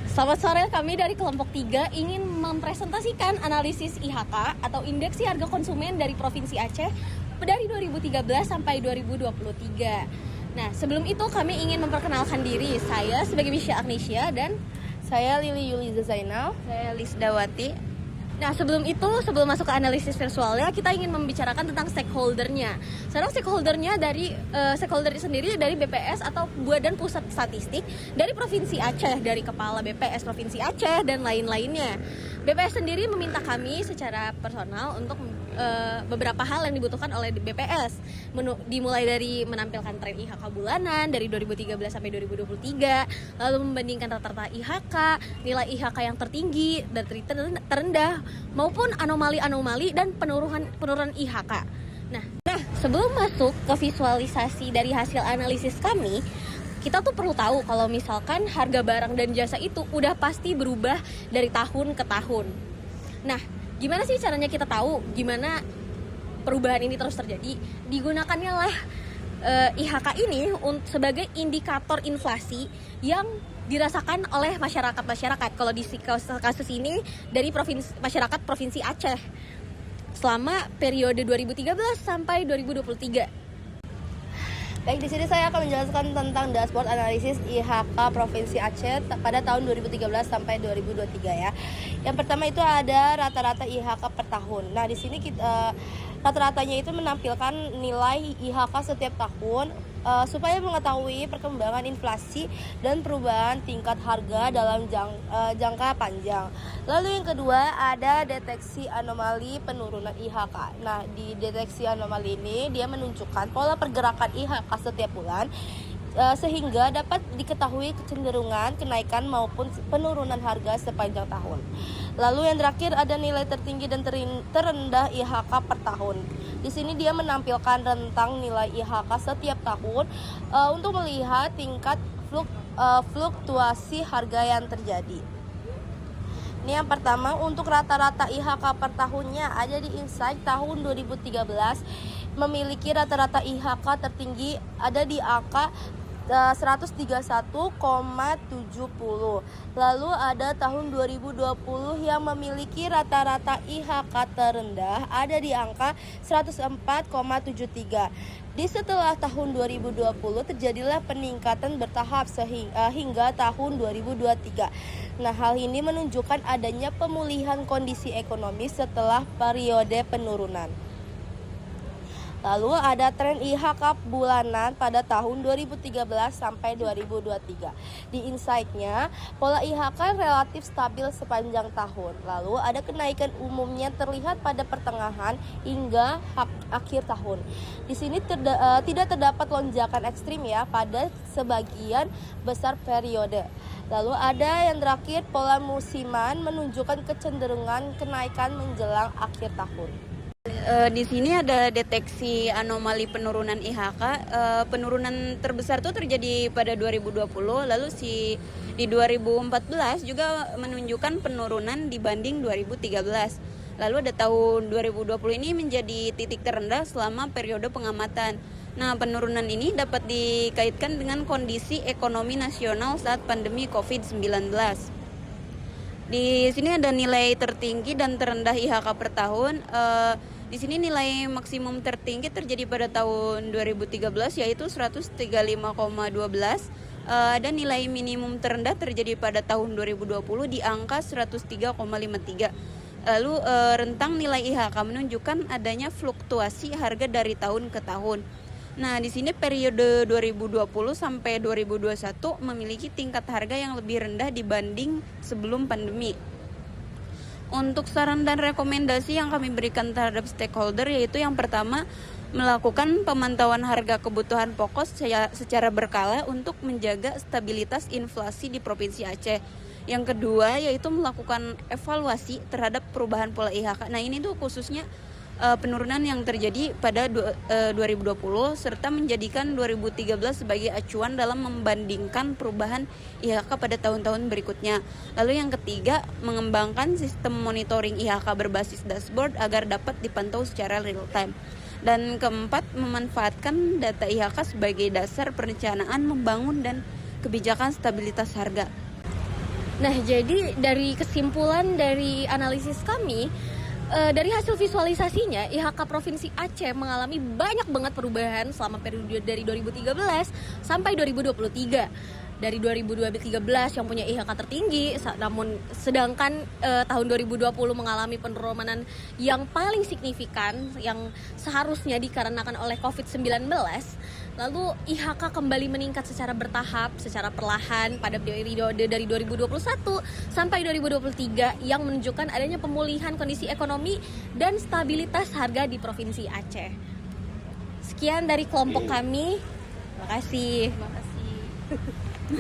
Selamat sore, kami dari kelompok 3 ingin mempresentasikan analisis IHK atau Indeksi Harga Konsumen dari Provinsi Aceh dari 2013 sampai 2023. Nah, sebelum itu kami ingin memperkenalkan diri. Saya sebagai Misha Agnesia dan Saya Lili Yuliza Zainal. Saya Lisdawati. nah, sebelum masuk ke analisis visualnya, kita ingin membicarakan tentang stakeholdernya. Sekarang stakeholder sendiri dari BPS atau Badan Pusat Statistik dari Provinsi Aceh, dari Kepala BPS Provinsi Aceh dan lain-lainnya. BPS sendiri meminta kami secara personal untuk beberapa hal yang dibutuhkan oleh BPS, dimulai dari menampilkan tren IHK bulanan dari 2013 sampai 2023, lalu membandingkan rata-rata IHK, nilai IHK yang tertinggi dan terendah, maupun anomali-anomali dan penurunan IHK. Nah, sebelum masuk ke visualisasi dari hasil analisis kami, kita tuh perlu tahu kalau misalkan harga barang dan jasa itu udah pasti berubah dari tahun ke tahun. Nah, gimana sih caranya kita tahu gimana perubahan ini terus terjadi? Digunakannya lah IHK ini sebagai indikator inflasi yang dirasakan oleh masyarakat. Kalau di kasus ini dari masyarakat Provinsi Aceh selama periode 2013 sampai 2023. Baik, di sini saya akan menjelaskan tentang dashboard analisis IHK Provinsi Aceh pada tahun 2013 sampai 2023 ya. Yang pertama itu ada rata-rata IHK per tahun. Nah, di sini kita rata-ratanya itu menampilkan nilai IHK setiap tahun supaya mengetahui perkembangan inflasi dan perubahan tingkat harga dalam jangka panjang. Lalu yang kedua ada deteksi anomali penurunan IHK. Nah, di deteksi anomali ini dia menunjukkan pola pergerakan IHK setiap bulan sehingga dapat diketahui kecenderungan kenaikan maupun penurunan harga sepanjang tahun. Lalu yang terakhir ada nilai tertinggi dan terendah IHK per tahun. Di sini dia menampilkan rentang nilai IHK setiap tahun untuk melihat tingkat fluktuasi harga yang terjadi. Ini yang pertama, untuk rata-rata IHK per tahunnya ada di Insight tahun 2013 memiliki rata-rata IHK tertinggi ada di angka 131,70. Lalu ada tahun 2020 yang memiliki rata-rata IHK terendah ada di angka 104,73. Di setelah tahun 2020 terjadilah peningkatan bertahap hingga tahun 2023. Nah, hal ini menunjukkan adanya pemulihan kondisi ekonomi setelah periode penurunan. Lalu ada tren IHK bulanan pada tahun 2013 sampai 2023. Di insight-nya, pola IHK relatif stabil sepanjang tahun. Lalu ada kenaikan umumnya terlihat pada pertengahan hingga akhir tahun. Di sini tidak terdapat lonjakan ekstrim ya pada sebagian besar periode. Lalu ada yang terakhir, pola musiman menunjukkan kecenderungan kenaikan menjelang akhir tahun. Di sini ada deteksi anomali penurunan IHK. Penurunan terbesar itu terjadi pada 2020, lalu di 2014 juga menunjukkan penurunan dibanding 2013. Lalu ada tahun 2020 ini menjadi titik terendah selama periode pengamatan. Nah, penurunan ini dapat dikaitkan dengan kondisi ekonomi nasional saat pandemi COVID-19. Di sini ada nilai tertinggi dan terendah IHK per tahun. Di sini nilai maksimum tertinggi terjadi pada tahun 2013 yaitu 135,12. Dan nilai minimum terendah terjadi pada tahun 2020 di angka 103,53. Lalu rentang nilai IHK menunjukkan adanya fluktuasi harga dari tahun ke tahun. Nah, di sini periode 2020 sampai 2021 memiliki tingkat harga yang lebih rendah dibanding sebelum pandemi. Untuk saran dan rekomendasi yang kami berikan terhadap stakeholder yaitu yang pertama, melakukan pemantauan harga kebutuhan pokok secara berkala untuk menjaga stabilitas inflasi di Provinsi Aceh. Yang kedua yaitu melakukan evaluasi terhadap perubahan pola IHK. Nah, ini tuh khususnya penurunan yang terjadi pada 2020 serta menjadikan 2013 sebagai acuan dalam membandingkan perubahan IHK pada tahun-tahun berikutnya. Lalu yang ketiga, mengembangkan sistem monitoring IHK berbasis dashboard agar dapat dipantau secara real time. Dan keempat, memanfaatkan data IHK sebagai dasar perencanaan membangun dan kebijakan stabilitas harga. Nah, jadi dari kesimpulan dari analisis kami, dari hasil visualisasinya, IHK Provinsi Aceh mengalami banyak banget perubahan selama periode dari 2013 sampai 2023. Dari 2013 yang punya IHK tertinggi, namun sedangkan tahun 2020 mengalami penurunan yang paling signifikan yang seharusnya dikarenakan oleh COVID-19. Lalu IHK kembali meningkat secara bertahap, secara perlahan pada periode dari 2021 sampai 2023 yang menunjukkan adanya pemulihan kondisi ekonomi dan stabilitas harga di Provinsi Aceh. Sekian dari kelompok kami. Terima kasih.